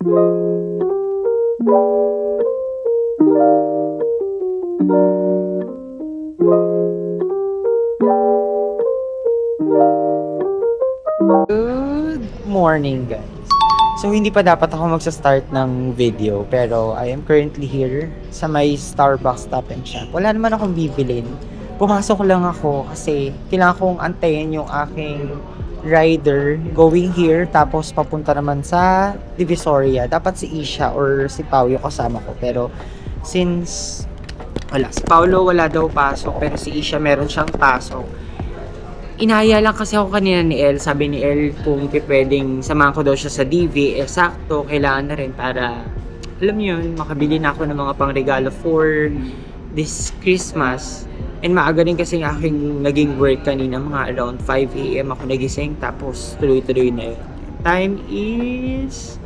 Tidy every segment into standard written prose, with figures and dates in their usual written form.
Good morning, guys. So hindi pa dapat ako magsa-start ng video, pero I am currently here sa may Starbucks Stop and Shop. Wala naman akong bibilin. Pumasok lang ako kasi kailangan kong antayin yung aking rider going here, tapos papunta naman sa Divisoria. Dapat si Isha or si Pao yung kasama ko, pero since si Paolo wala daw pasok, pero si Isha meron siyang pasok. Inaya lang kasi ako kanina ni El. Sabi ni El kung pwedeng samahan ko daw siya sa DV. Sakto, kailangan na rin para, alam niyo yun, makabili na ako ng mga pangregalo for this Christmas. And maaga rin kasi aking naging work kanina, mga around 5 AM ako nagising, tapos tuloy-tuloy na yun. Time is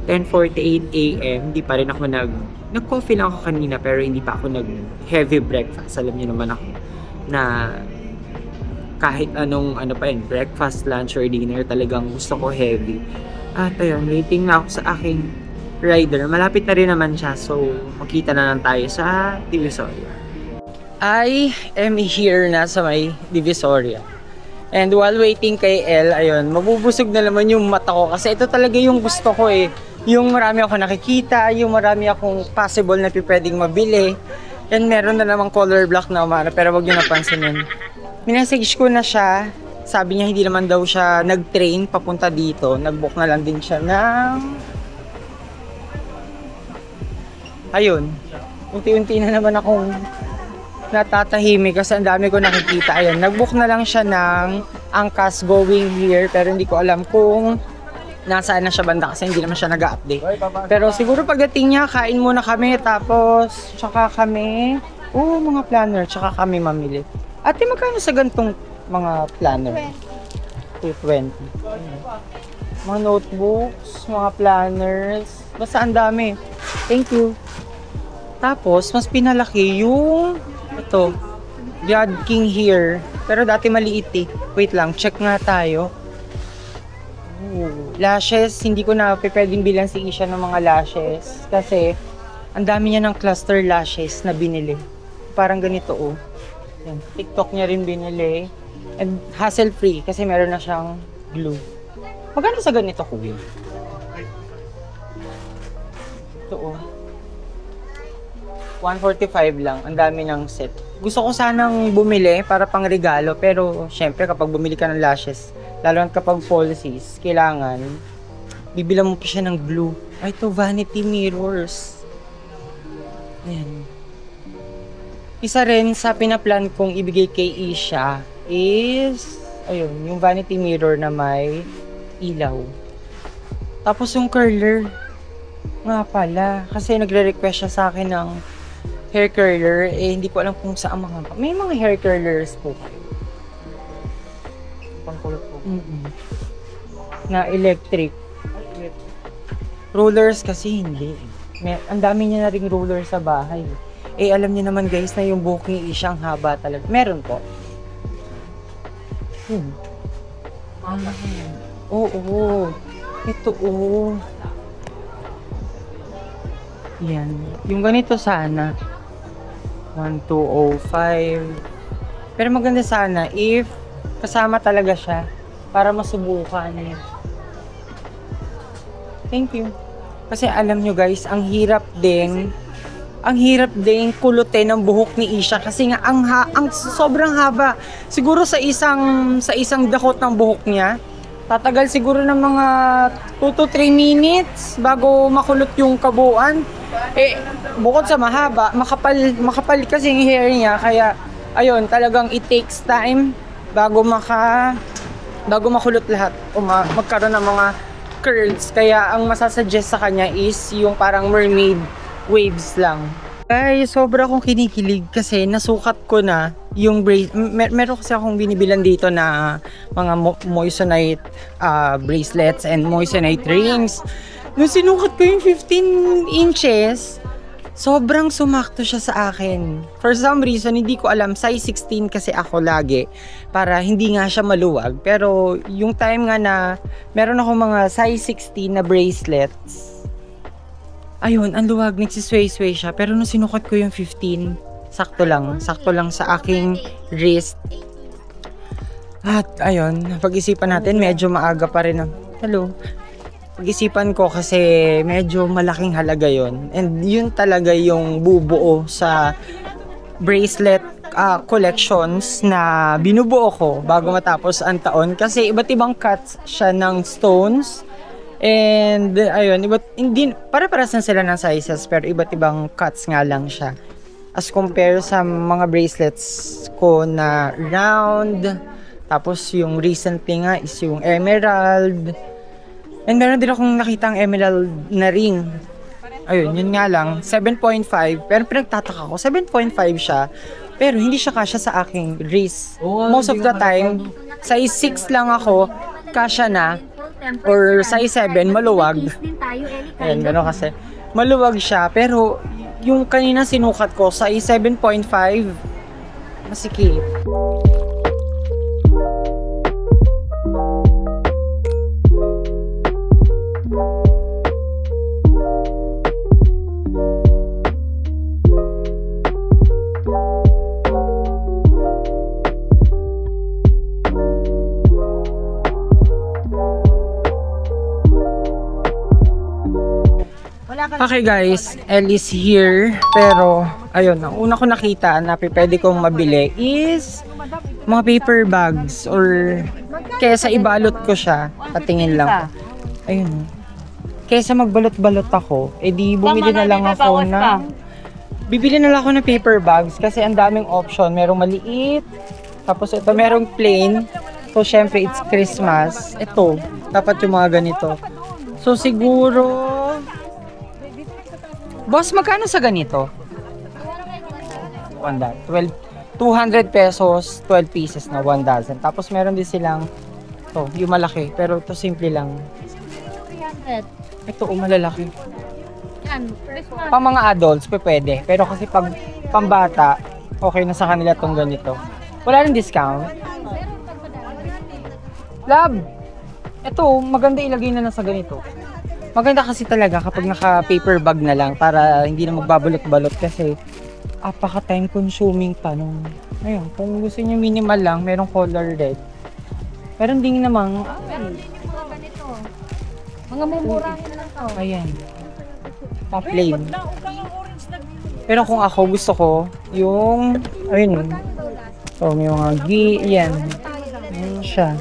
10:48 AM. Hindi pa rin ako nag-coffee lang ako kanina, pero hindi pa ako nag-heavy breakfast. Alam niyo naman ako na kahit anong breakfast, lunch, or dinner, talagang gusto ko heavy. At ayun, waiting na ako sa aking rider. Malapit na rin naman siya, so makita na lang tayo sa Divisoria. I am here na sa may Divisoria. And while waiting kay El, ayun, mabubusog na naman yung mata ko kasi ito talaga yung gusto ko eh. Yung marami ako nakikita, yung marami akong possible na pwedeng mabili. And meron na namang color block na umano, pero wag nyo napansinin. Minessage ko na siya. Sabi niya hindi naman daw siya nag-train papunta dito. Nag-book na lang din siya ng... Ayun. Unti-unti na naman akong natatahimik kasi ang dami ko nakikita. Ayun. Nag-book na lang siya ng angkas going here. Pero hindi ko alam kung nasaan na siya banda kasi hindi naman siya nag-update. Pero siguro pagdating niya, kain muna kami. Tapos, tsaka kami... mga planner. Tsaka kami mamili. Ate, magkano sa gantong mga planner? 220. Mga notebooks, mga planners. Basta ang dami. Thank you. Tapos, mas pinalaki yung ito. God King here. Pero dati maliit eh. Wait lang, check nga tayo. Lashes, hindi ko na pwedeng bilang si Isha ng mga lashes. Kasi, ang dami niya ng cluster lashes na binili. Parang ganito oh. Yan. TikTok niya rin binili. And hassle-free kasi meron na siyang glue. Magkano sa ganito, kuya? Ito oh. 145 lang. Ang dami ng set. Gusto ko sanang bumili para pang regalo. Pero syempre kapag bumili ka ng lashes, lalo na kapag falsies, kailangan bibilang mo pa siya ng glue. Ay, ito vanity mirrors. Ayan. Isa rin sa pinaplan kong ibigay kay Isha is, ayun, yung vanity mirror na may ilaw. Tapos yung curler, nga pala, kasi nagre-request siya sa akin ng hair curler, hindi ko alam kung saan mga, may mga hair curlers po kayo. Pangkulot po. Na electric. Rollers kasi hindi. Ang dami niya na ring roller sa bahay. Alam niyo naman guys na yung buhok ni Isha ang haba talaga. Meron po. Oo. Ito Yan. Yung ganito sana. 1205. Pero maganda sana if kasama talaga siya para masubukan niya. Thank you. Kasi alam nyo guys, ang hirap din kulutin ng buhok ni Isha kasi nga ang sobrang haba. Siguro sa isang dakot ng buhok niya, tatagal siguro ng mga 2 to 3 minutes bago makulot yung kabuuan. Bukod sa mahaba, makapal kasi yung hair niya, kaya ayun, talagang it takes time bago makulot lahat o magkaroon ng mga curls. Kaya ang masasuggest sa kanya is yung parang mermaid waves lang. Ay, sobra akong kinikilig kasi nasukat ko na yung meron kasi akong binibilan dito na mga moissanite bracelets and moissanite rings. Nung sinukat ko yung 15 inches, sobrang sumakto siya sa akin. For some reason, hindi ko alam, size 16 kasi ako lagi para hindi nga siya maluwag. Pero yung time nga na meron ako mga size 16 na bracelets, Ayun, ang luwag, nagsisway-sway siya. Pero nung sinukat ko yung 15, sakto lang sa aking wrist. At ayun, pag-isipan natin, medyo maaga pa rin ang, hello, pag-isipan ko kasi medyo malaking halaga yon. And yun talaga yung bubuo sa bracelet collections na binubuo ko bago matapos ang taon. Kasi iba't ibang cuts siya ng stones. And ayun, hindi pare-pares na sila ng sizes pero iba't ibang cuts nga lang siya. As compare sa mga bracelets ko na round, tapos yung recently nga is yung emerald. And meron din akong nakitang emerald na ring. Ayun, yun nga lang, 7.5. Pero pinagtataka ko, 7.5 siya. Pero hindi siya kasya sa aking wrist. Most of the time, size 6 lang ako, kasya na. Or size 7, maluwag. Ayan, gano'n kasi. Maluwag siya, pero yung kanina sinukat ko, size 7.5, masikip. Okay guys, Elle is here. Pero, ayun, ang una ko nakita na pwede kong mabili is mga paper bags or kesa ibalot ko siya, patingin lang. Ayun. Kesa magbalot-balot ako, edi bumili na lang ako na bibili na lang ako ng paper bags kasi ang daming option. Merong maliit, tapos ito merong plain. So, syempre, it's Christmas. Ito, dapat yung mga ganito. So, siguro boss, magkano sa ganito? 200 pesos, 12 pieces na 1 dozen. Tapos meron din silang yung malaki, pero ito simple lang. 300. Ito, malalaki. Yan, Christmas. Pang mga adults, pwede. Pero kasi pag pambata, okay na sa kanila tong ganito. Wala rin discount. Love! Ito, maganda ilagay na lang sa ganito. Maganda kasi talaga kapag naka-paper bag na lang para hindi na magbabalot-balot kasi apaka-time consuming pa nung. Ayun, kung gusto niyo minimal lang, merong color red. Meron din namang Mga mumurahin lang to. ayan. Pa-plain. Pero kung ako, gusto ko yung ayun. So, may mga yan. Ayan siya.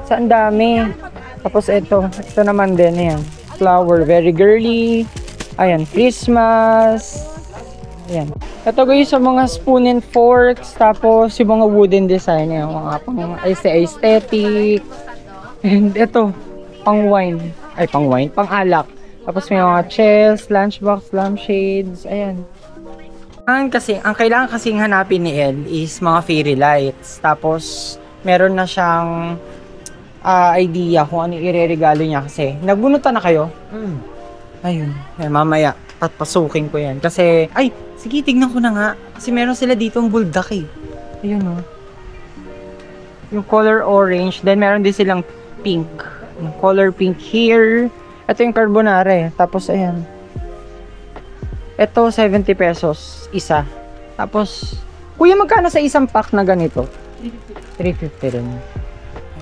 Saan dami. Tapos ito naman din yan. Flower, very girly. Ayan, Christmas. Ayan. Ito guys sa mga spoon and forks. Tapos yung mga wooden design. Yung mga pang aesthetic. And ito, pang wine. Ay, pang wine? Pang alak. Tapos may mga chess, lunchbox, lampshades. Ayan. Ang kailangan kasing hanapin ni Elle is mga fairy lights. Tapos, meron na siyang idea kung ano ireregalo niya kasi nagbunutan na kayo. Ayun, mamaya papasukin ko yan kasi sige, tignan ko na nga kasi meron sila dito ang buldak ayun yung color orange, then meron din silang pink, yung color pink here. Ito yung carbonara tapos ayan, ito 70 pesos isa. Tapos kuya, magkano sa isang pack na ganito? 350 rin.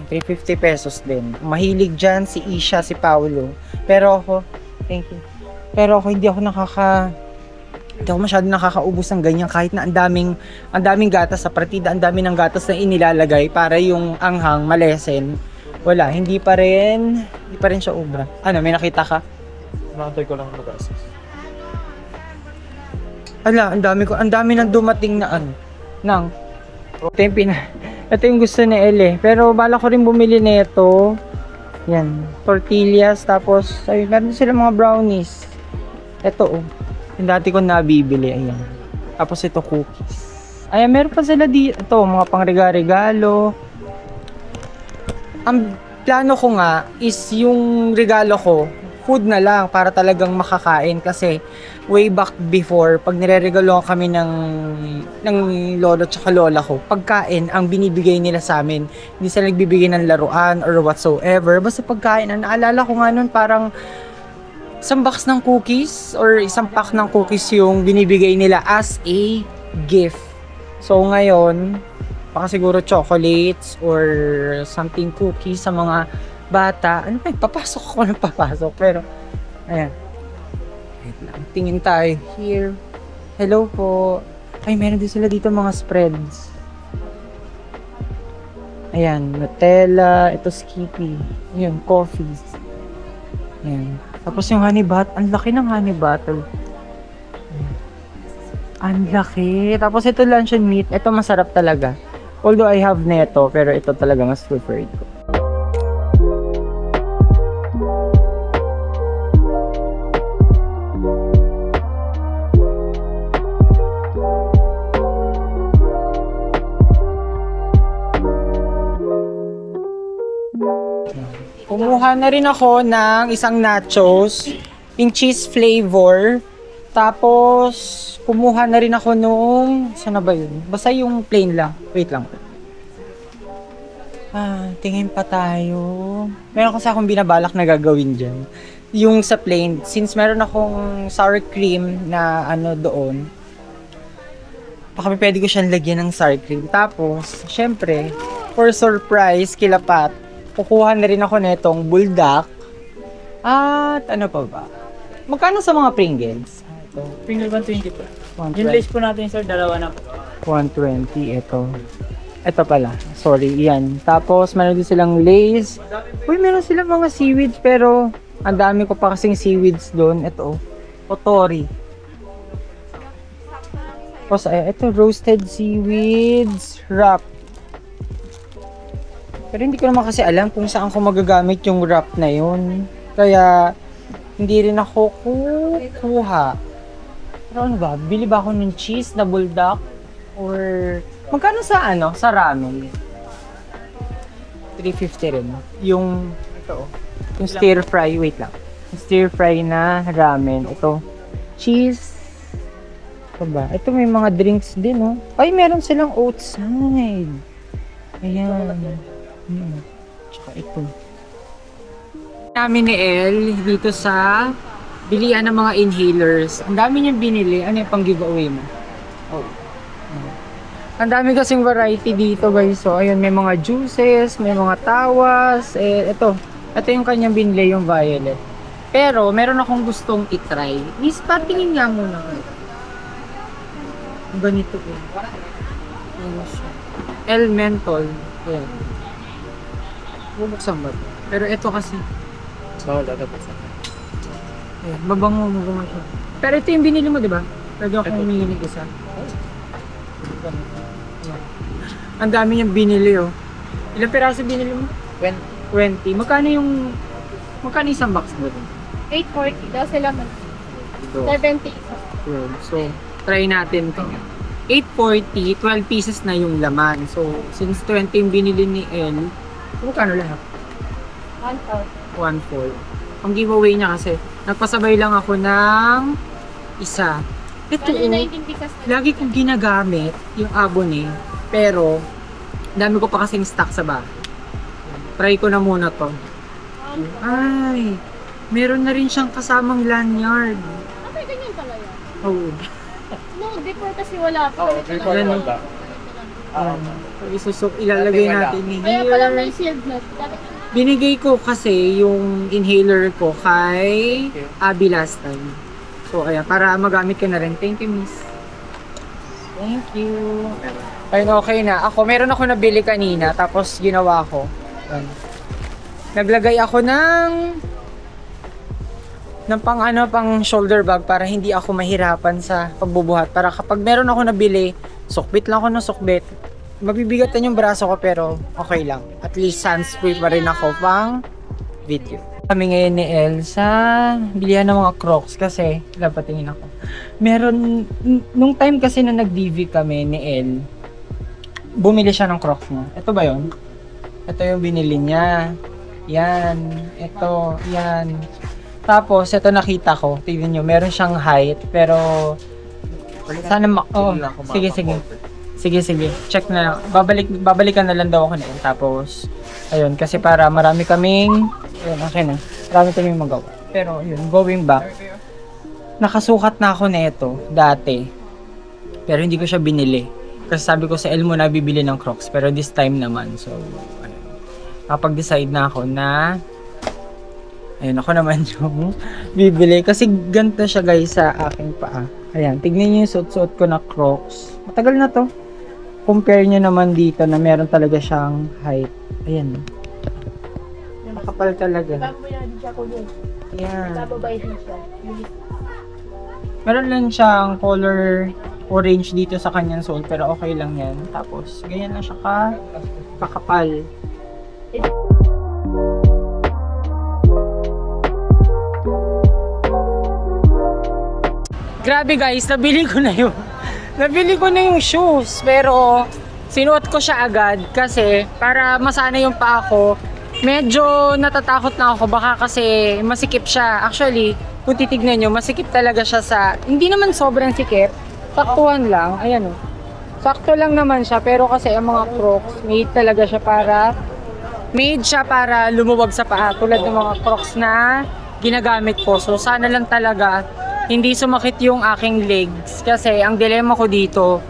350 pesos din. Mahilig dyan si Isha, si Paulo. Pero ako, thank you. Pero ako hindi ako masyado nakakaubos ng ganyan kahit na ang daming gatas sa partida, ang dami ng gatas na inilalagay para yung anghang malesen. Wala, hindi pa rin siya ubra. Ano, may nakita ka? Nakatay ko lang mag-assess. Ala, ang dami nang dumating na ito yung gusto ni Elle. Pero bala ko rin bumili nito. Yan, tortillas. Tapos, ayun, meron sila mga brownies. Ito yung dati ko nabibili. Ayan. Tapos ito cookies. Ayan, meron pa sila dito. Ito, mga pang-regalo. Ang plano ko nga is yung regalo ko, food na lang para talagang makakain kasi way back before pag nireregalo kami ng lolo tsaka lola ko, pagkain ang binibigay nila sa amin. Hindi sila nagbibigay ng laruan or whatsoever, basta pagkain. Ang naalala ko nga nun parang isang box ng cookies or isang pack ng cookies yung binibigay nila as a gift. So ngayon, baka siguro chocolates or something cookies sa mga bata. Ano ba, papasok ako ng papasok. Pero, ayan. Wait lang. Tingin tayo. Here. Hello po. Ay, meron din sila dito mga spreads. Ayan, Nutella. Ito Skippy. Ayan, coffees. Ayan. Tapos yung honey butter. Ang laki ng honey butter. Ang laki. Tapos ito luncheon meat. Ito masarap talaga. Although I have neto, pero ito talaga mas preferred ko. Kumuha na rin ako ng isang nachos, yung cheese flavor. Tapos, kumuha na rin ako nung, saan na ba yun? Basta yung plain lang. Wait lang. Tingin pa tayo. Meron kasi akong binabalak na gagawin dyan. Yung sa plain, since meron akong sour cream na ano doon, baka pwede ko siyang lagyan ng sour cream. Tapos, syempre, for surprise, kilapat, kukuha na rin ako netong buldak. At ano pa ba? Magkano sa mga Pringles? Ito. Pringle 120 po. 120. Yung lace po natin, sir, dalawa na po. 120, ito. Ito pala. Sorry, yan. Tapos, meron din silang Lay's. Uy, meron silang mga seaweeds, pero ang dami ko pa kasing seaweeds doon. Ito, Otori. Tapos, ito, roasted seaweeds wrap. Pero hindi ko naman kasi alam kung saan ko magagamit yung wrap na yun. Kaya, hindi rin ako kukuha. Pero ano ba? Bili ba ako ng cheese na buldak? Or, magkano sa ano? Sa ramen? 350 rin. Yung, ito, yung stir fry. Wait lang. Yung stir fry na ramen. Ito, cheese. Ito ba? Ito may mga drinks din, oh. Ay, meron silang outside. Ayan. Tsaka ito. Namin ni El dito sa bilian ng mga inhalers. Ang dami niyang binili. Ano yung pang giveaway mo? Oh. Ang dami kasing variety dito, guys. So, ayun, may mga juices, may mga tawas. Ito yung kanyang binili, yung violet. Pero, meron akong gustong itry. Patingin nga muna. Ganito eh. El Mentol. Ayan. Bubuksan ba ito? Pero ito kasi. Bawal agad po sa Ayan, mabango siya. Pero ito yung binili mo, di ba? Lagi akong humingi isa. Ayan. Ang dami niyang binili, oh. Ilang piraso binili mo? 20. Magkano isang box mo rin? 840. Daw sila man. 70. So, try natin to. 840, 12 pieces na yung laman. So, since 20 yung binili ni El, magkano lahat? 1/4. Ang giveaway niya kasi, nagpasabay lang ako ng isa. Ito, lagi kong ginagamit yung Abone, pero dami ko pa kasing stock sa bahay. Try ko na muna to. Ay, meron na rin siyang kasamang lanyard. May ganyan pala yan. Oo. No, before kasi wala pa. Ilalagay natin ni Kaya pala here. may shield na. Binigay ko kasi yung inhaler ko kay Abby last time. So, ayan, para magamit ka na rin. Thank you, miss. Thank you. Ayun, okay na. Meron ako nabili kanina, tapos ginawa ko. Ayan. Naglagay ako ng pang shoulder bag para hindi ako mahirapan sa pagbubuhat. Para kapag meron ako nabili, sukbit lang ako ng sukbit. Mabibigatan yung braso ko pero okay lang. At least hands-free pa rin ako pang video. Kami ngayon ni El sa bilihan ng mga Crocs kasi patingin ako. Meron, nung time kasi na nag-DV kami ni El, bumili siya ng Crocs niya. Ito ba yun? Ito yung binili niya. Yan. Ito. Yan. Tapos, ito nakita ko. Tignan nyo, meron siyang height. Pero, sana Sige. Check na. Babalikan na lang daw ako nila. Tapos, ayun. Kasi para marami kaming, ayun, okay na. Marami kaming magawa. pero yun, going back. Nakasukat na ako nito dati. Pero hindi ko siya binili. Kasi sabi ko sa Elmo na bibili ng Crocs. Pero this time naman, so, kapag-decide na ako na ayun, ako naman yung bibili. Kasi ganito siya guys sa aking paa. Ayan, tignan niyo yung suot-suot ko na Crocs. Matagal na to. Compare nyo naman dito na meron talaga siyang height. Ayan. Makapal talaga. Ayan. Meron lang siyang color orange dito sa kanyang sole, pero okay lang yan. Tapos, ganyan lang siya kakapal. Grabe guys, nabili ko na yung shoes, pero sinuot ko siya agad kasi para masana yung paa ko. Medyo natatakot na ako baka kasi masikip siya. Actually, kung titignan nyo, masikip talaga siya sa, hindi naman sobrang sikip, saktuhan lang, ayan o. Sakto lang naman siya, pero kasi ang mga Crocs, made siya para lumuwag sa paa, tulad ng mga Crocs na ginagamit ko. So sana lang talaga hindi sumakit yung aking legs, kasi ang dilemma ko dito,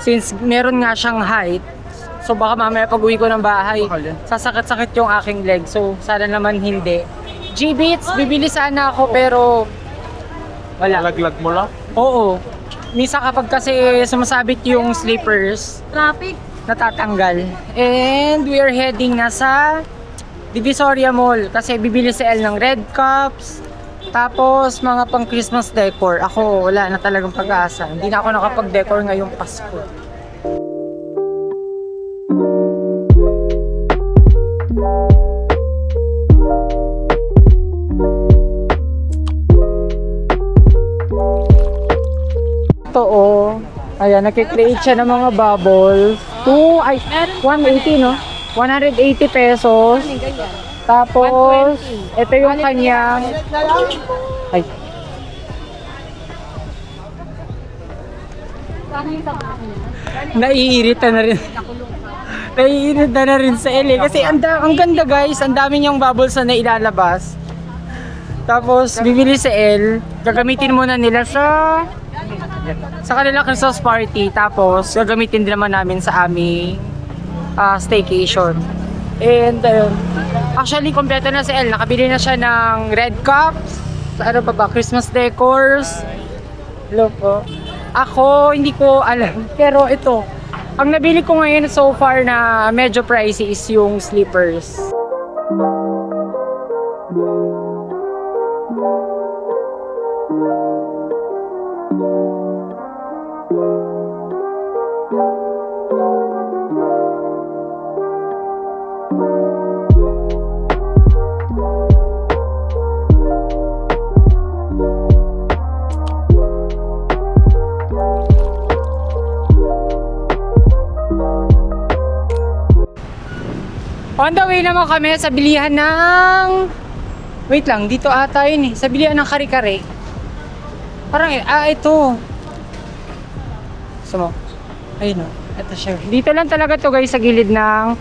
since meron nga siyang height, so baka mamaya pag uwi ko ng bahay, sasakit-sakit yung aking leg. So sana naman hindi. G-Beats, bibili sana ako pero wala. Laglag mo lang? Oo. Misa kapag kasi sumasabit yung slippers, Traffic. natatanggal. And we are heading na sa Divisoria Mall kasi bibili si El ng red cups. Tapos mga pang Christmas decor. Ako wala na talagang pag-asa. Hindi na ako nakapag-decor ngayong Pasko. Ito ayan, nakikreate siya ng mga bubbles. 180 no? 180 pesos. Tapos, ito yung kanyang naiirita na rin. Naiirita na rin sa LA. Kasi ang ganda guys, ang dami niyang bubbles na ilalabas. Tapos, bibili si El. Gagamitin muna nila sa kanilang Christmas party. Tapos, gagamitin din naman namin sa aming staycation. And, actually, kompleto na si El. Nakabili na siya ng red cups. Ano pa ba? Christmas decors. Hello po. Ako, hindi ko alam. Pero ito, ang nabili ko ngayon so far na medyo pricey is yung slippers. On the way naman kami sa bilihan ng... Wait lang, dito ata yun eh. Sa bilihan ng kare-kare. Parang, ito. Gusto mo? Ayun o. Ito siya. Dito lang talaga to guys sa gilid ng...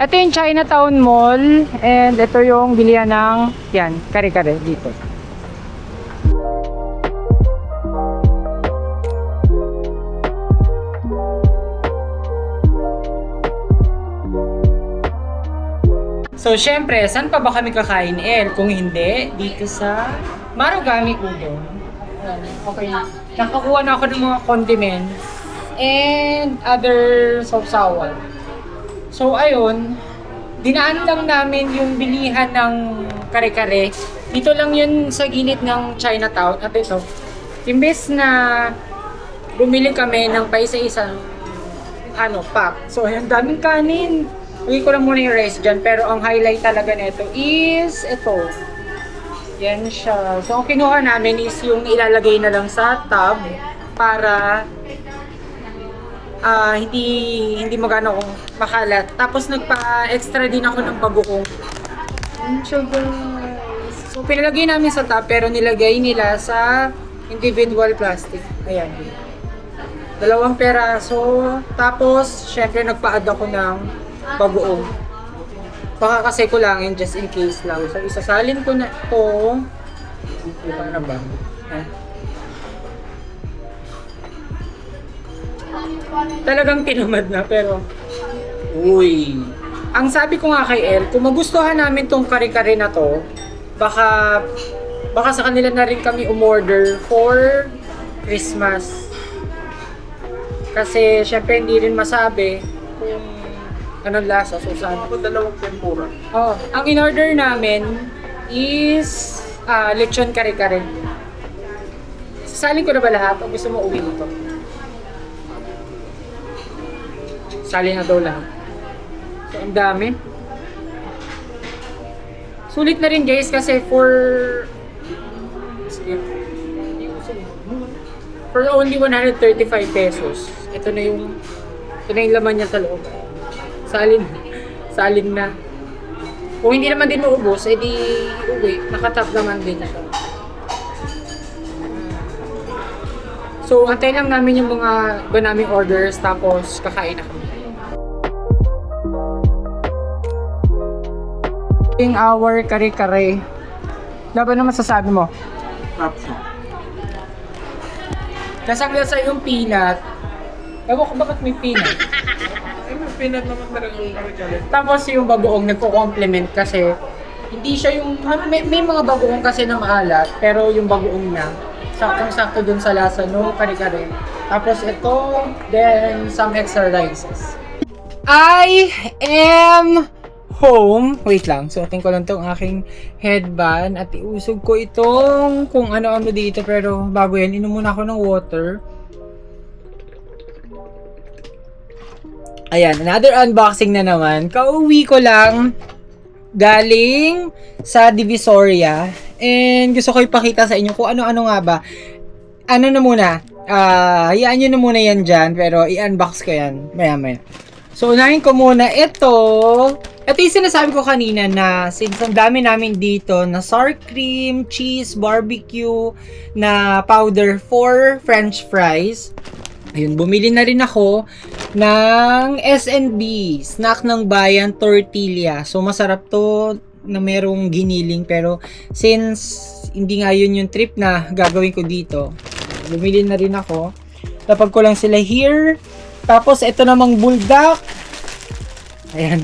Ito yung Chinatown Mall. And ito yung bilihan ng... Yan, kare-kare dito. So, syempre, saan pa ba kami kakain, El? Kung hindi, dito sa Marugami Udon. Okay. Nakakuha na ako ng mga condiments and other sausawan. So, ayun. Dinaan lang namin yung bilihan ng kare-kare. Dito lang yun sa gilid ng Chinatown. At ito, imbes na bumili kami ng paisa-isang pack. So, ayun, daming kanin. Uwi ko lang muna yung rice dyan, pero ang highlight talaga nito is ito. Yan siya. So, ang kinuha namin is yung ilalagay na lang sa tub para hindi magano makalat. Tapos, nagpa-extra din ako ng bagoong. So, pinalagay namin sa tub, pero nilagay nila sa individual plastic. Ayan. 2 peraso. Tapos, syempre, nagpa-add ako ng bagoong. Baka kasi kulangin just in case lang. So, isasalin ko na ito. Utang na ba? Talagang tinamad na, pero... Uy! Ang sabi ko nga kay El, kung magustuhan namin tong kare-kare na to, baka sa kanila na rin kami umorder for Christmas. Kasi syempre hindi rin masabi kung anong lasa. So sana Ako dalawang tempura. oh, ang in-order namin is lechon kare-kare. Sasalin ko na ba lahat o gusto mo uwi ito? Sali na daw lahat. So ang dami. Sulit na rin guys kasi for only 135 pesos. Ito na yung laman niya sa loob. Salin na. Kung hindi naman din maubos, edi uwi. Nakatap naman din siya. So, antay lang namin yung mga naming orders tapos kakain na kami. Yung our kare-kare. Ano naman masasabi mo? Lasang-lasa yung peanut. Ewan ko bakit may peanut. May peanut naman talaga yung kare-kare. Tapos yung bagoong nagko-complement kasi hindi siya yung... May mga bagoong kasi na maalat, pero yung bagoong niya, saktong-sakto dun sa lasa no kare-kare. Tapos ito, then some extra rices. I am home. Wait lang, suotin ko lang tong aking headband at iusog ko itong kung ano-ano dito. Pero bago yan, inom muna ako ng water. Ayan, another unboxing na naman. Kauwi ko lang galing sa Divisoria. And gusto ko ipakita sa inyo kung ano-ano nga ba. Ano na muna, hayaan nyo na muna yan dyan. Pero i-unbox ko yan maya-maya. So, unahin ko muna ito. Ito yung sinasabi ko kanina na since ang dami namin dito na sour cream, cheese, barbecue, na powder for french fries. Ayun, bumili na rin ako ng S&B, Snack ng Bayan Tortilla. So, masarap to na merong giniling. Pero, since hindi nga yun yung trip na gagawin ko dito, bumili na rin ako. Tapag ko lang sila here. Tapos, ito namang buldak. Ayan.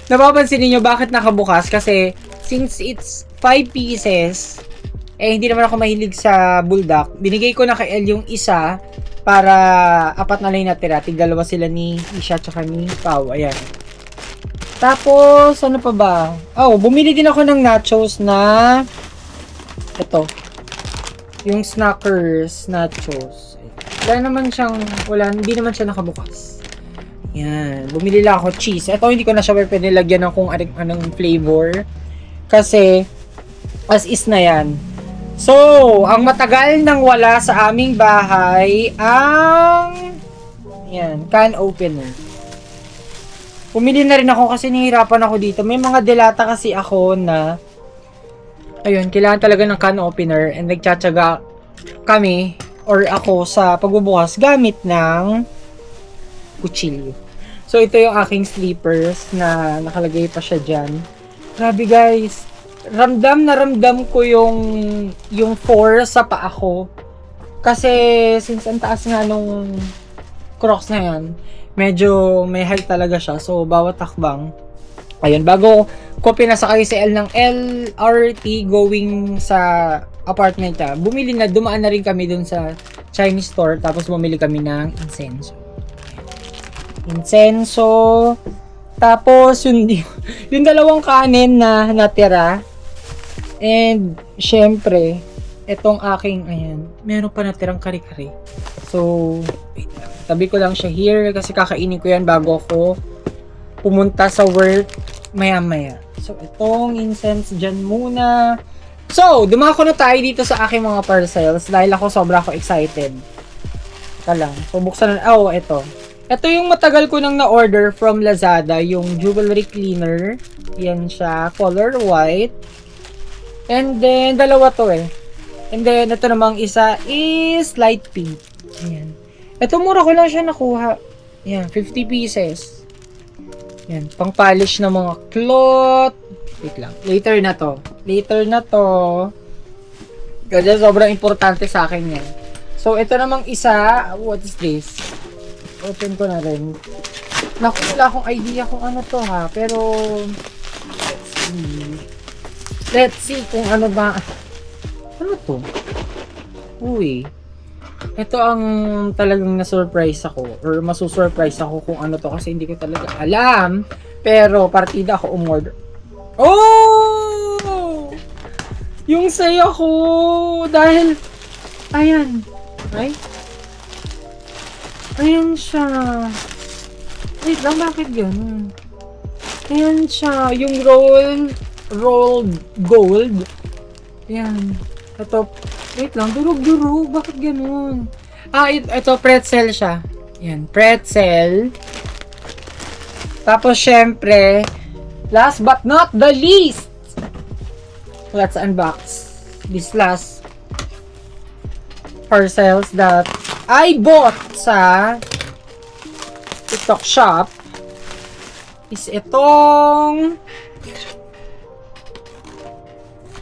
Napapansin niyo bakit nakabukas? Kasi, since it's 5 pieces, hindi naman ako mahilig sa buldak. Binigay ko na kay El yung isa para 4 na lang natira. Tig-2 sila ni Isha tsaka ni Pau. Ayan. Tapos, ano pa ba? Oh, bumili din ako ng nachos na ito. Yung Snackers nachos. Hindi naman siya nakabukas. Yan. Bumili lang ako cheese. Ito, hindi ko na siya pwede lagyan ng kung anong flavor. Kasi, as is na yan. So, ang matagal nang wala sa aming bahay, ang can opener. Pumili na rin ako kasi nahihirapan ako dito. May mga delata kasi ako na, ayun, kailangan talaga ng can opener and nagtsatsaga kami or ako sa pagbubukas gamit ng kutsilyo. So, ito yung aking slippers na nakalagay pa siya dyan. Grabe guys. Ramdam na ramdam ko yung force sa paa ko. Kasi, since ang taas nga nung Crocs na yan, medyo may height talaga siya. So, bawat takbang. Ayun, bago ko pinasakay si El ng LRT going sa apartment niya, dumaan na rin kami dun sa Chinese store. Tapos, bumili kami ng incenso. Tapos, yung dalawang kanin na natira. And, syempre, itong aking, ayan, meron pa natirang kare-kare. So, wait lang. Tabi ko lang siya here kasi kakainin ko yan bago ako pumunta sa work maya-maya. So, itong incense dyan muna. So, dumako na tayo dito sa aking mga parcels dahil sobra ako excited. Ika lang. So, buksan na, ito. Ito yung matagal ko nang na-order from Lazada, yung jewelry cleaner. Yan siya, color white. And then, dalawa to eh. And then, ito namang isa is light pink. Ayan. Ito, mura ko lang siya nakuha. Ayan, 50 pieces. Ayan, pang polish na mga cloth. Wait lang. Later na to. Kasi sobrang importante sa akin yan. So, ito namang isa. What is this? Open ko na rin. Naku, wala akong idea kung ano to ha. Pero, let's see kung ano ba. Ano to? Uy. Ito ang talagang na-surprise ako. Or masusurprise ako kung ano to. Kasi hindi ko talaga alam. Pero, partida ako umorder. Oh! Yung saya ko! Dahil, ayan. Ay? Ayan siya. Wait lang, bakit ganun? Ayan siya. Yung rolled gold. Ayan. Ito, wait lang, durog-durog. Bakit ganun? Ito, pretzel siya. Ayan, pretzel. Tapos, syempre, last but not the least, let's unbox this last parcels that I bought sa TikTok shop. Is itong,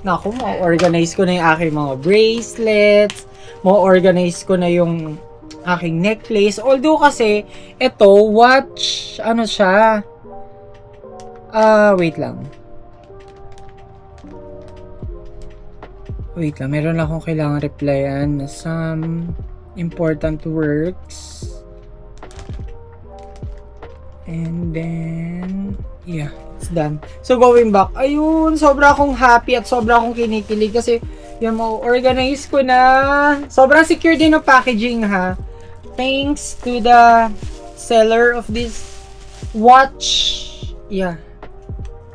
naku, ma-organize ko na yung aking mga bracelets, ma-organize ko na yung aking necklace. Although kasi, ito, watch, ano siya, wait lang. Wait lang, meron akong kailangan replyan na some important works. And then, yeah, it's done. So, going back, ayun, sobra akong happy at sobra akong kinikilig kasi yan mo, organize ko na. Sobrang secure din ng packaging ha. Thanks to the seller of this watch. Yeah.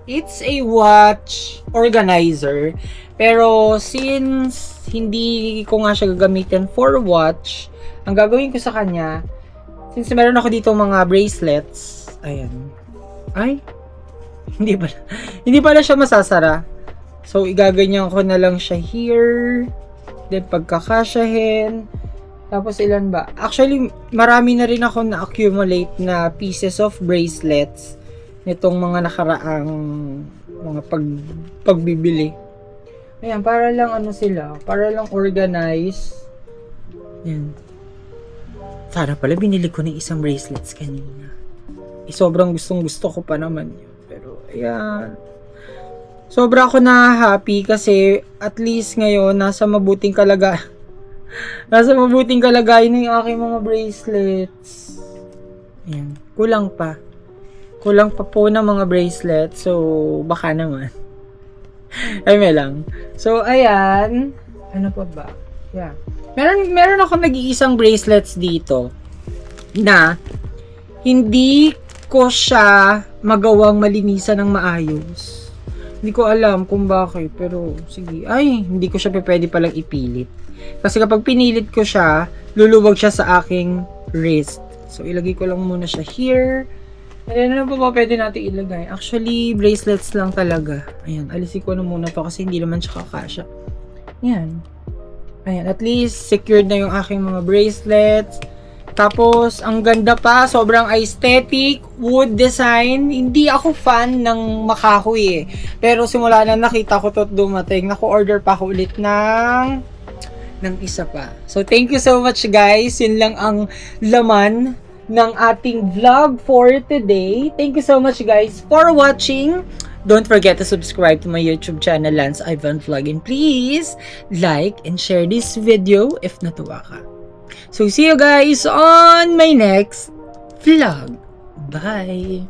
It's a watch organizer. Pero since hindi ko nga siya gagamitin for watch, ang gagawin ko sa kanya, since meron ako dito mga bracelets, ayan. Ay, hindi pala siya masasara. So, igaganyan ko na lang siya here. Then, pagkakasyahin. Tapos, ilan ba? Actually, marami na rin ako na-accumulate na pieces of bracelets nitong mga nakaraang mga pagbibili. Ayan, para lang ano sila, para lang organize. Ayan. Sana pala binili ko ng isang bracelets kanina. Sobrang gustong-gusto ko pa naman yun. Pero, ayan. Sobra ako na happy kasi at least ngayon, nasa mabuting kalagayan ng aking mga bracelets. Ayan. Kulang pa po ng mga bracelets. So, baka naman. Ay, may lang. So, ayan. Ano pa ba? Yeah. Meron ako nag-iisang bracelets dito na hindi ko siya magawang malinisan ng maayos. Hindi ko alam kung bakit, pero sige. Ay, hindi ko siya pwede palang ipilit. Kasi kapag pinilit ko siya, luluwag siya sa aking wrist. So, ilagay ko lang muna siya here. Ayan, ano pa ba pwede natin ilagay? Actually, bracelets lang talaga. Ayan, alisin ko na muna to kasi hindi naman siya kakasya. Ayan. Ayan, at least secured na yung aking mga bracelets. Tapos, ang ganda pa, sobrang aesthetic, wood design. Hindi ako fan ng makahoy eh. Pero simula na nakita ko to dumating, naku-order pa ako ulit ng isa pa. So, thank you so much guys. Yun lang ang laman ng ating vlog for today. Thank you so much guys for watching. Don't forget to subscribe to my YouTube channel, Lance Ivan Vlog. And please, like and share this video if natuwa ka. So, see you guys on my next vlog. Bye!